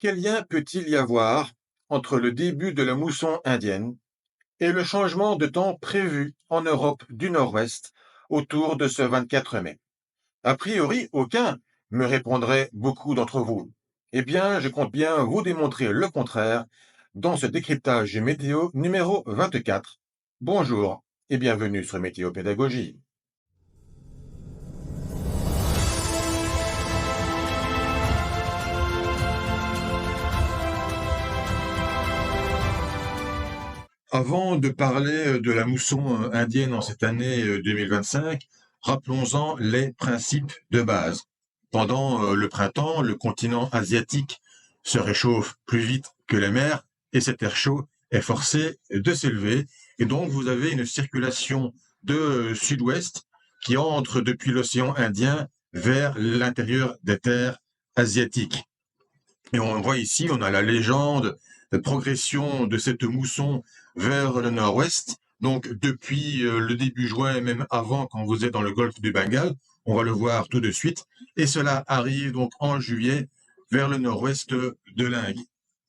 Quel lien peut-il y avoir entre le début de la mousson indienne et le changement de temps prévu en Europe du Nord-Ouest autour de ce 24 mai? A priori, aucun, me répondraient beaucoup d'entre vous. Eh bien, je compte bien vous démontrer le contraire dans ce décryptage météo numéro 24. Bonjour et bienvenue sur Météo Pédagogie. Avant de parler de la mousson indienne en cette année 2025, rappelons-en les principes de base. Pendant le printemps, le continent asiatique se réchauffe plus vite que les mers et cet air chaud est forcé de s'élever. Et donc, vous avez une circulation de sud-ouest qui entre depuis l'océan Indien vers l'intérieur des terres asiatiques. Et on voit ici, on a la légende de progression de cette mousson vers le nord-ouest. Donc, depuis le début juin et même avant, quand vous êtes dans le golfe du Bengale, on va le voir tout de suite. Et cela arrive donc en juillet vers le nord-ouest de l'Inde.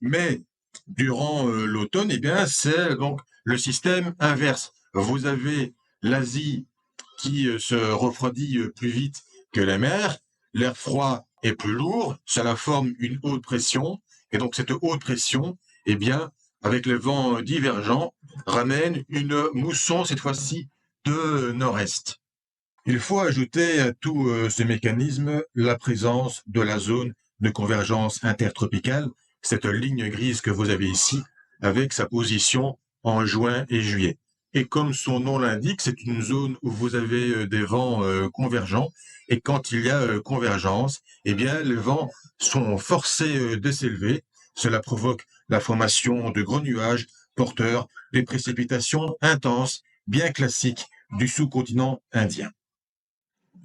Mais durant l'automne, eh bien, c'est donc le système inverse. Vous avez l'Asie qui se refroidit plus vite que la mer, l'air froid est plus lourd, cela forme une haute pression, et donc cette haute pression, eh bien, avec les vents divergents, ramène une mousson, cette fois-ci, de nord-est. Il faut ajouter à tout ce mécanisme la présence de la zone de convergence intertropicale, cette ligne grise que vous avez ici, avec sa position en juin et juillet. Et comme son nom l'indique, c'est une zone où vous avez des vents convergents. Et quand il y a convergence, eh bien, les vents sont forcés de s'élever. Cela provoque la formation de gros nuages porteurs des précipitations intenses, bien classiques du sous-continent indien.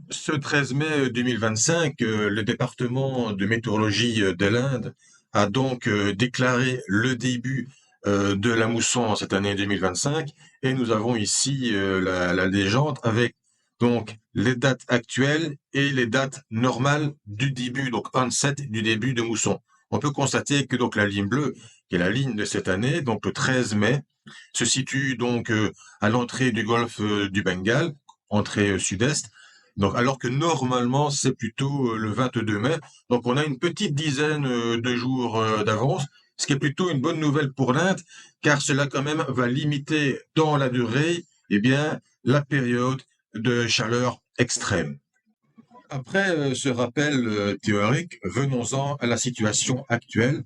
Ce 13 mai 2025, le département de météorologie de l'Inde a donc déclaré le début de la mousson cette année 2025 et nous avons ici la légende avec donc les dates actuelles et les dates normales du début, donc onset du début de mousson. On peut constater que donc la ligne bleue, qui est la ligne de cette année, donc le 13 mai, se situe donc à l'entrée du golfe du Bengale, entrée sud-est, donc, alors que normalement, c'est plutôt le 22 mai. Donc, on a une petite dizaine de jours d'avance, ce qui est plutôt une bonne nouvelle pour l'Inde, car cela quand même va limiter dans la durée, eh bien, la période de chaleur extrême. Après ce rappel théorique, venons-en à la situation actuelle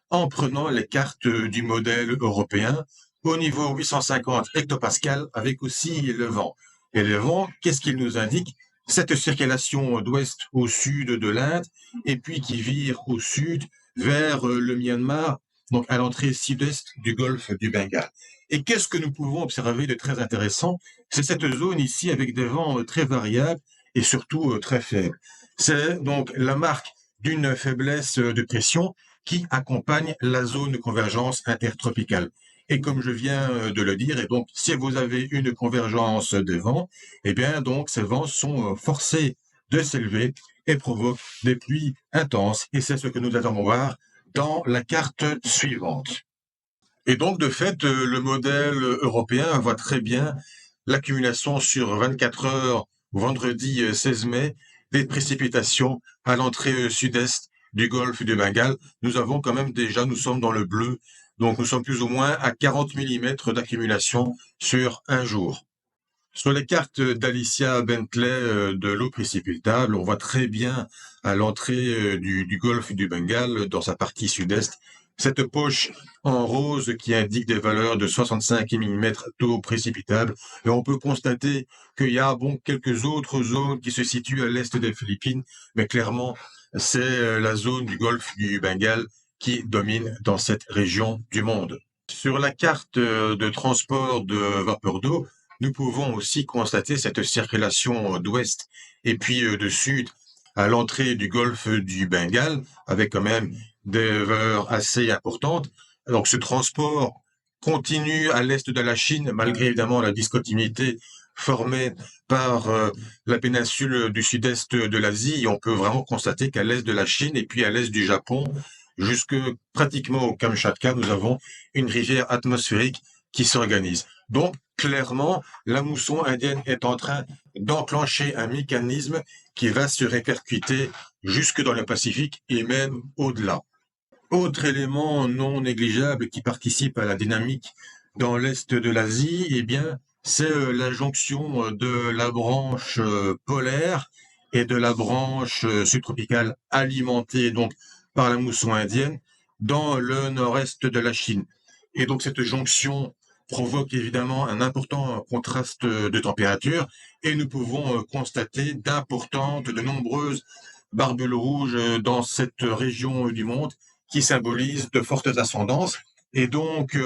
en prenant les cartes du modèle européen au niveau 850 hectopascal avec aussi le vent. Et le vent, qu'est-ce qu'il nous indique? Cette circulation d'ouest au sud de l'Inde et puis qui vire au sud vers le Myanmar, donc à l'entrée sud-est du golfe du Bengale. Et qu'est-ce que nous pouvons observer de très intéressant? C'est cette zone ici avec des vents très variables et surtout très faibles. C'est donc la marque d'une faiblesse de pression qui accompagne la zone de convergence intertropicale. Et comme je viens de le dire, et donc si vous avez une convergence de vents, eh bien donc ces vents sont forcés de s'élever et provoquent des pluies intenses. Et c'est ce que nous allons voir dans la carte suivante. Et donc de fait, le modèle européen voit très bien l'accumulation sur 24 heures, vendredi 16 mai, des précipitations à l'entrée sud-est du golfe du Bengale. Nous avons quand même déjà, nous sommes dans le bleu, donc nous sommes plus ou moins à 40 millimètres d'accumulation sur un jour. Sur les cartes d'Alicia Bentley de l'eau précipitable, on voit très bien à l'entrée du golfe du Bengale, dans sa partie sud-est, cette poche en rose qui indique des valeurs de 65 millimètres d'eau précipitable. Et on peut constater qu'il y a quelques autres zones qui se situent à l'est des Philippines, mais clairement, c'est la zone du golfe du Bengale qui domine dans cette région du monde. Sur la carte de transport de vapeur d'eau, nous pouvons aussi constater cette circulation d'ouest et puis de sud à l'entrée du golfe du Bengale, avec quand même des valeurs assez importantes. Donc ce transport continue à l'est de la Chine, malgré évidemment la discontinuité formée par la péninsule du sud-est de l'Asie. On peut vraiment constater qu'à l'est de la Chine et puis à l'est du Japon, jusque pratiquement au Kamchatka, nous avons une rivière atmosphérique qui s'organise. Donc, clairement, la mousson indienne est en train d'enclencher un mécanisme qui va se répercuter jusque dans le Pacifique et même au-delà. Autre élément non négligeable qui participe à la dynamique dans l'est de l'Asie, eh bien, c'est la jonction de la branche polaire et de la branche subtropicale alimentée donc par la mousson indienne dans le nord-est de la Chine. Et donc cette jonction provoque évidemment un important contraste de température et nous pouvons constater de nombreuses barbules rouges dans cette région du monde qui symbolise de fortes ascendances. Et donc,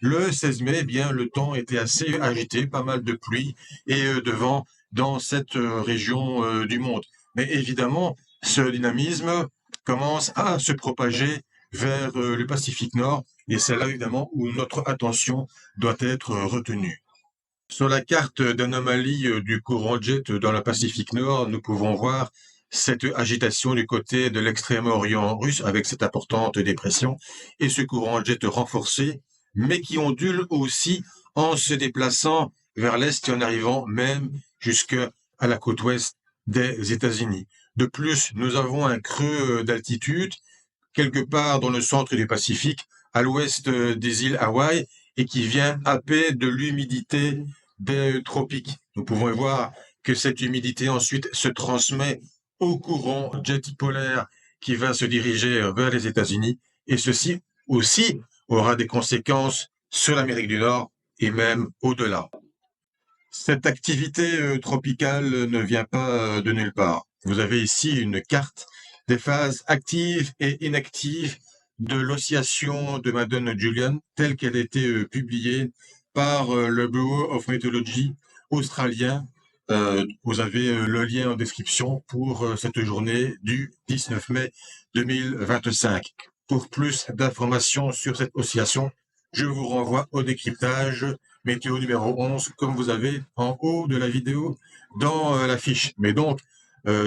le 16 mai, eh bien, le temps était assez agité, pas mal de pluie et de vent dans cette région du monde. Mais évidemment, ce dynamisme commence à se propager vers le Pacifique Nord, et c'est là évidemment où notre attention doit être retenue. Sur la carte d'anomalie du courant jet dans le Pacifique Nord, nous pouvons voir cette agitation du côté de l'extrême-orient russe avec cette importante dépression et ce courant jet renforcé, mais qui ondule aussi en se déplaçant vers l'est et en arrivant même jusqu'à la côte ouest des États-Unis. De plus, nous avons un creux d'altitude quelque part dans le centre du Pacifique, à l'ouest des îles Hawaï, et qui vient happer de l'humidité des tropiques. Nous pouvons voir que cette humidité ensuite se transmet au courant jet polaire qui va se diriger vers les États-Unis, et ceci aussi aura des conséquences sur l'Amérique du Nord et même au-delà. Cette activité tropicale ne vient pas de nulle part. Vous avez ici une carte des phases actives et inactives de l'oscillation de Madden-Julian telle qu'elle a été publiée par le Bureau of Meteorology australien. Vous avez le lien en description pour cette journée du 19 mai 2025. Pour plus d'informations sur cette oscillation, je vous renvoie au décryptage météo numéro 11, comme vous avez en haut de la vidéo dans la fiche. Mais donc,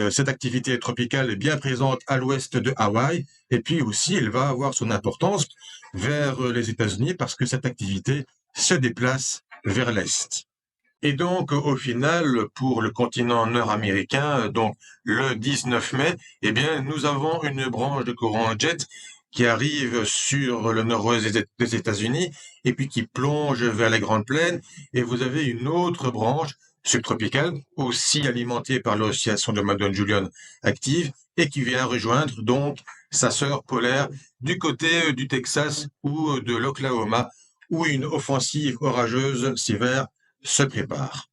cette activité tropicale est bien présente à l'ouest de Hawaï, et puis aussi, elle va avoir son importance vers les États-Unis parce que cette activité se déplace vers l'est. Et donc, au final, pour le continent nord-américain, donc le 19 mai, eh bien, nous avons une branche de courant jet qui arrive sur le nord-ouest des États-Unis et puis qui plonge vers les Grandes Plaines. Et vous avez une autre branche subtropicale, aussi alimentée par l'oscillation de Madden-Julian active et qui vient rejoindre donc sa sœur polaire du côté du Texas ou de l'Oklahoma, où une offensive orageuse sévère se prépare.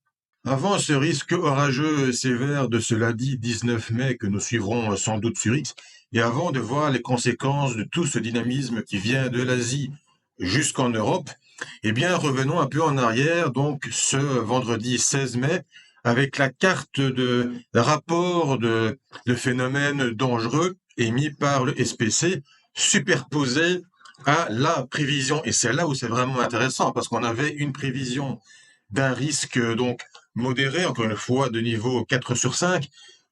Avant ce risque orageux sévère de ce lundi 19 mai que nous suivrons sans doute sur X, et avant de voir les conséquences de tout ce dynamisme qui vient de l'Asie jusqu'en Europe, eh bien revenons un peu en arrière, donc ce vendredi 16 mai, avec la carte de rapport de phénomènes dangereux émis par le SPC, superposé à la prévision. Et c'est là où c'est vraiment intéressant, parce qu'on avait une prévision d'un risque donc modéré, encore une fois, de niveau 4 sur 5.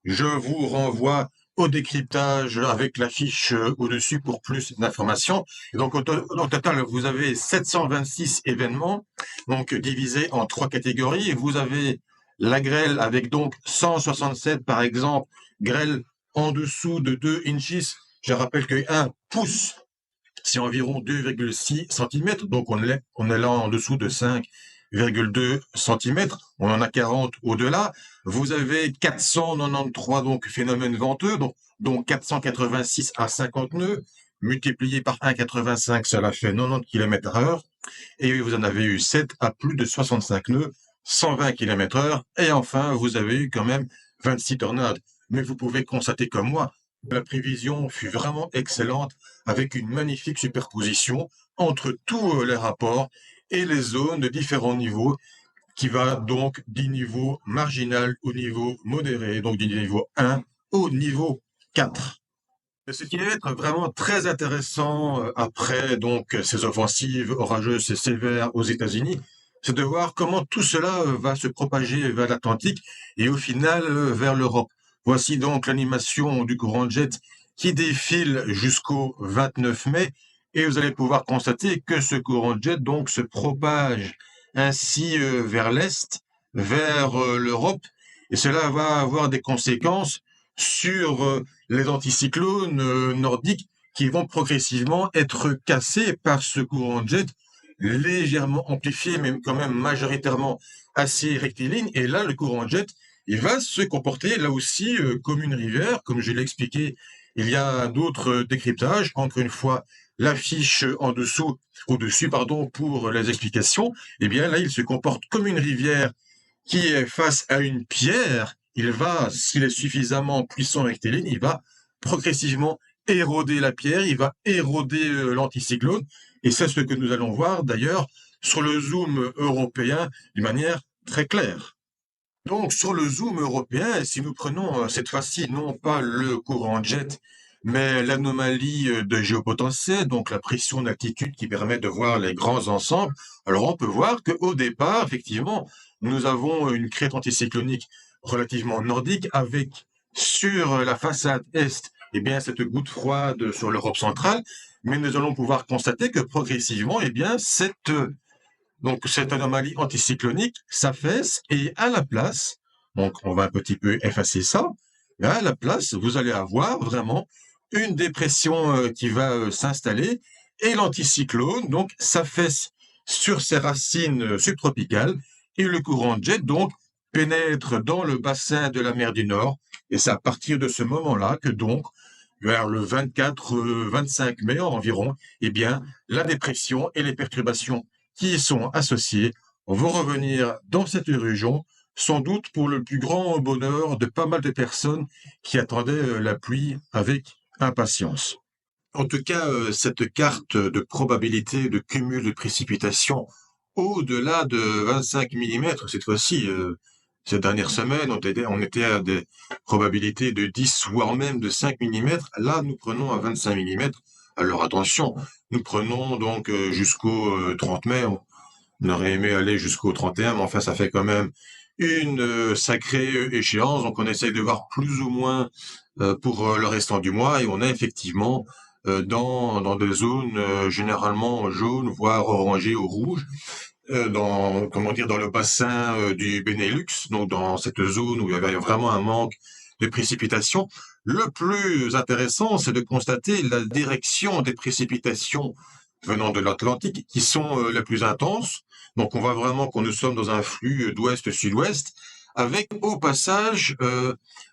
Je vous renvoie au décryptage avec la fiche au-dessus pour plus d'informations. Et donc, au total, vous avez 726 événements, donc divisés en 3 catégories. Vous avez la grêle avec donc 167, par exemple, grêle en dessous de 2 inches. Je rappelle que 1 pouce, c'est environ 2,6 cm, donc on est là en dessous de 5,2 cm, on en a 40 au-delà. Vous avez 493 donc phénomènes venteux, donc 486 à 50 nœuds, multiplié par 1,85, cela fait 90 km/h. Et vous en avez eu 7 à plus de 65 nœuds, 120 km/h. Et enfin, vous avez eu quand même 26 tornades. Mais vous pouvez constater comme moi, la prévision fut vraiment excellente avec une magnifique superposition entre tous les rapports et les zones de différents niveaux qui va donc du niveau marginal au niveau modéré, donc du niveau 1 au niveau 4. Ce qui va être vraiment très intéressant après donc ces offensives orageuses et sévères aux États-Unis, c'est de voir comment tout cela va se propager vers l'Atlantique et au final vers l'Europe. Voici donc l'animation du courant jet qui défile jusqu'au 29 mai et vous allez pouvoir constater que ce courant de jet donc se propage ainsi vers l'est, vers l'Europe, et cela va avoir des conséquences sur les anticyclones nordiques qui vont progressivement être cassés par ce courant de jet légèrement amplifié, mais quand même majoritairement assez rectiligne. Et là, le courant de jet, il va se comporter là aussi comme une rivière, comme je l'ai expliqué. Il y a d'autres décryptages. Encore une fois, l'affiche en dessous, au-dessus, pardon, pour les explications. Eh bien, là, il se comporte comme une rivière qui est face à une pierre. Il va, s'il est suffisamment puissant rectiligne, il va progressivement éroder la pierre, il va éroder l'anticyclone. Et c'est ce que nous allons voir d'ailleurs sur le zoom européen d'une manière très claire. Donc, sur le zoom européen, si nous prenons cette fois-ci non pas le courant jet, mais l'anomalie de géopotentiel, donc la pression d'altitude qui permet de voir les grands ensembles, alors on peut voir qu'au départ, effectivement, nous avons une crête anticyclonique relativement nordique avec sur la façade est, eh bien, cette goutte froide sur l'Europe centrale, mais nous allons pouvoir constater que progressivement, eh bien, cette anomalie anticyclonique s'affaisse et à la place, donc on va un petit peu effacer ça, et à la place, vous allez avoir vraiment une dépression qui va s'installer et l'anticyclone donc s'affaisse sur ses racines subtropicales et le courant de jet donc pénètre dans le bassin de la mer du Nord et c'est à partir de ce moment-là que donc vers le 24-25 mai environ, eh bien la dépression et les perturbations qui y sont associés vont revenir dans cette région, sans doute pour le plus grand bonheur de pas mal de personnes qui attendaient la pluie avec impatience. En tout cas, cette carte de probabilité de cumul de précipitations au-delà de 25 millimètres, cette fois-ci, cette dernière semaine, on était à des probabilités de 10, voire même de 5 millimètres. Là, nous prenons à 25 millimètres. Alors attention, nous prenons donc jusqu'au 30 mai. On aurait aimé aller jusqu'au 31, mais enfin, ça fait quand même une sacrée échéance. Donc, on essaye de voir plus ou moins pour le restant du mois. Et on a effectivement dans des zones généralement jaunes, voire orangées ou rouges, comment dire, dans le bassin du Benelux, donc dans cette zone où il y avait vraiment un manque de précipitations. Le plus intéressant, c'est de constater la direction des précipitations venant de l'Atlantique qui sont les plus intenses. Donc on voit vraiment que nous sommes dans un flux d'ouest-sud-ouest, avec au passage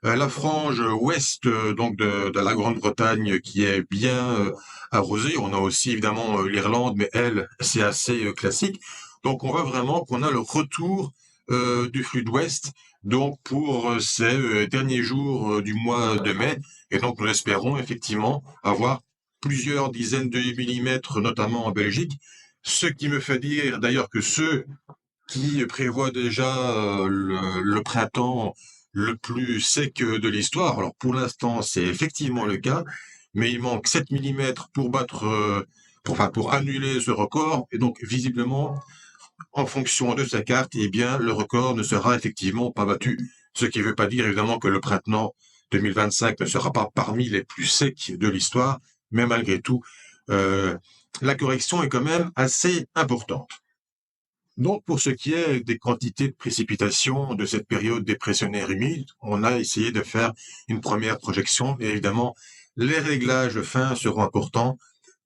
la frange ouest donc de la Grande-Bretagne qui est bien arrosée. On a aussi évidemment l'Irlande, mais elle, c'est assez classique. Donc on voit vraiment qu'on a le retour du flux d'ouest donc pour ces derniers jours du mois de mai. Et donc nous espérons effectivement avoir plusieurs dizaines de millimètres, notamment en Belgique, ce qui me fait dire d'ailleurs que ceux qui prévoient déjà le printemps le plus sec de l'histoire, alors pour l'instant c'est effectivement le cas, mais il manque 7 millimètres pour battre, pour annuler ce record, et donc visiblement, en fonction de sa carte, eh bien le record ne sera effectivement pas battu. Ce qui ne veut pas dire évidemment que le printemps 2025 ne sera pas parmi les plus secs de l'histoire, mais malgré tout, euh, la correction est quand même assez importante. Donc, pour ce qui est des quantités de précipitations de cette période dépressionnaire humide, on a essayé de faire une première projection. Et évidemment, les réglages fins seront importants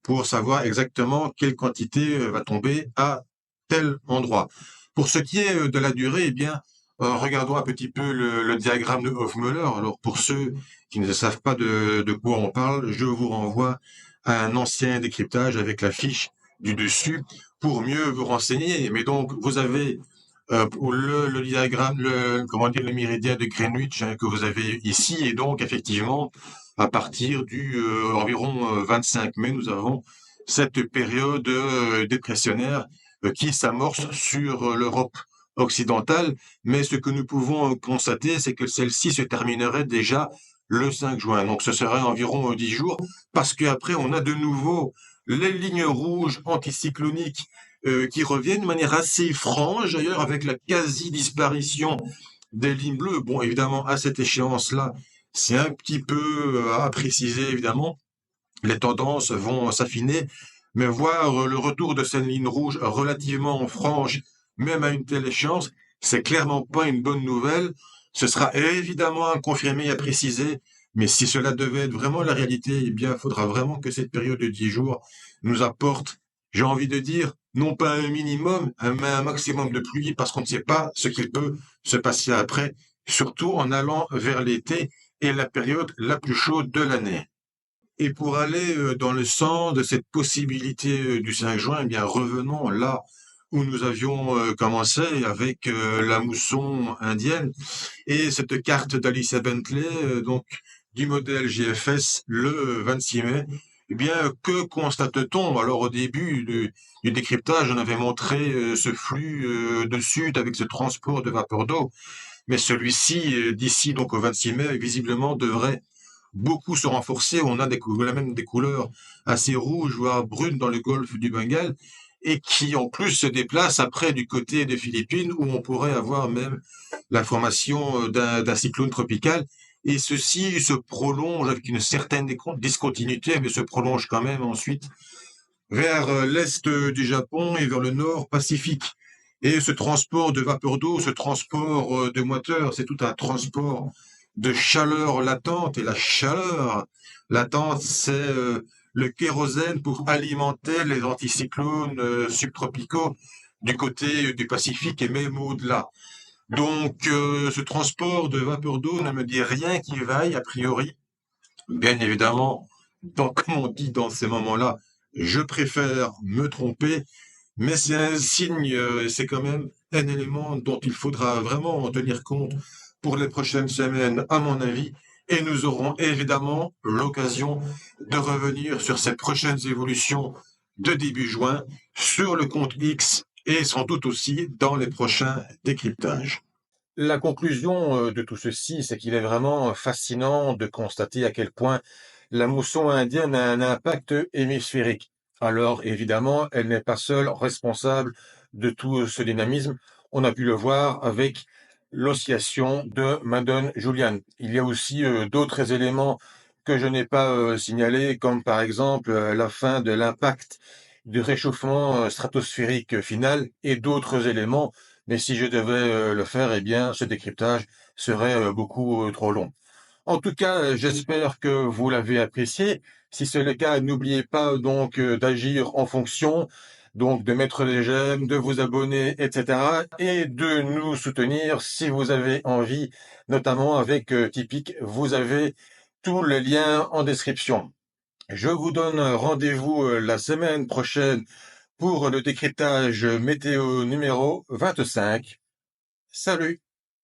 pour savoir exactement quelle quantité va tomber à tel endroit. Pour ce qui est de la durée, eh bien, regardons un petit peu le diagramme de Hofmöller. Alors, pour ceux qui ne savent pas de quoi on parle, je vous renvoie à un ancien décryptage avec la fiche du dessus pour mieux vous renseigner. Mais donc, vous avez pour le diagramme, comment dire, le méridien de Greenwich que vous avez ici, et donc effectivement, à partir du environ 25 mai, nous avons cette période dépressionnaire qui s'amorce sur l'Europe occidentale. Mais ce que nous pouvons constater, c'est que celle-ci se terminerait déjà le 5 juin. Donc, ce serait environ 10 jours, parce qu'après, on a de nouveau les lignes rouges anticycloniques qui reviennent de manière assez franche, d'ailleurs, avec la quasi-disparition des lignes bleues. Bon, évidemment, à cette échéance-là, C'est un petit peu à préciser évidemment. Les tendances vont s'affiner, mais voir le retour de cette ligne rouge relativement franche, même à une telle échéance, c'est clairement pas une bonne nouvelle. Ce sera évidemment à confirmer et à préciser, mais si cela devait être vraiment la réalité, eh bien, il faudra vraiment que cette période de 10 jours nous apporte, j'ai envie de dire, non pas un minimum, mais un maximum de pluie, parce qu'on ne sait pas ce qu'il peut se passer après, surtout en allant vers l'été et la période la plus chaude de l'année. Et pour aller dans le sens de cette possibilité du 5 juin, eh bien, revenons là où nous avions commencé avec la mousson indienne et cette carte d'Alicia Bentley, donc du modèle GFS le 26 mai. Eh bien, que constate-t-on? Alors, au début du décryptage, on avait montré ce flux de sud avec ce transport de vapeur d'eau, mais celui-ci, d'ici donc au 26 mai, visiblement devrait beaucoup se renforcer. On a même des couleurs assez rouges, voire brunes dans le golfe du Bengale, et qui en plus se déplacent après du côté des Philippines, où on pourrait avoir même la formation d'un cyclone tropical. Et ceci se prolonge avec une certaine discontinuité, mais se prolonge quand même ensuite vers l'est du Japon et vers le nord Pacifique. Et ce transport de vapeur d'eau, ce transport de moiteur, c'est tout un transport de chaleur latente. Et la chaleur latente, c'est le kérosène pour alimenter les anticyclones subtropicaux du côté du Pacifique et même au-delà. Donc, ce transport de vapeur d'eau ne me dit rien qui vaille, a priori. Bien évidemment, comme on dit dans ces moments-là, je préfère me tromper, mais c'est un signe, c'est quand même un élément dont il faudra vraiment en tenir compte pour les prochaines semaines, à mon avis, et nous aurons évidemment l'occasion de revenir sur ces prochaines évolutions de début juin sur le compte X et sans doute aussi dans les prochains décryptages. La conclusion de tout ceci, c'est qu'il est vraiment fascinant de constater à quel point la mousson indienne a un impact hémisphérique. Alors évidemment, elle n'est pas seule responsable de tout ce dynamisme. On a pu le voir avec l'oscillation de Madone Julian. Il y a aussi d'autres éléments que je n'ai pas signalés, comme par exemple la fin de l'impact du réchauffement stratosphérique final et d'autres éléments, mais si je devais le faire, eh bien, ce décryptage serait beaucoup trop long. En tout cas, j'espère que vous l'avez apprécié. Si c'est le cas, n'oubliez pas donc d'agir en fonction, donc de mettre des j'aime, de vous abonner, etc. et de nous soutenir si vous avez envie, notamment avec Tipeee. Vous avez tous les liens en description. Je vous donne rendez-vous la semaine prochaine pour le décryptage météo numéro 25. Salut!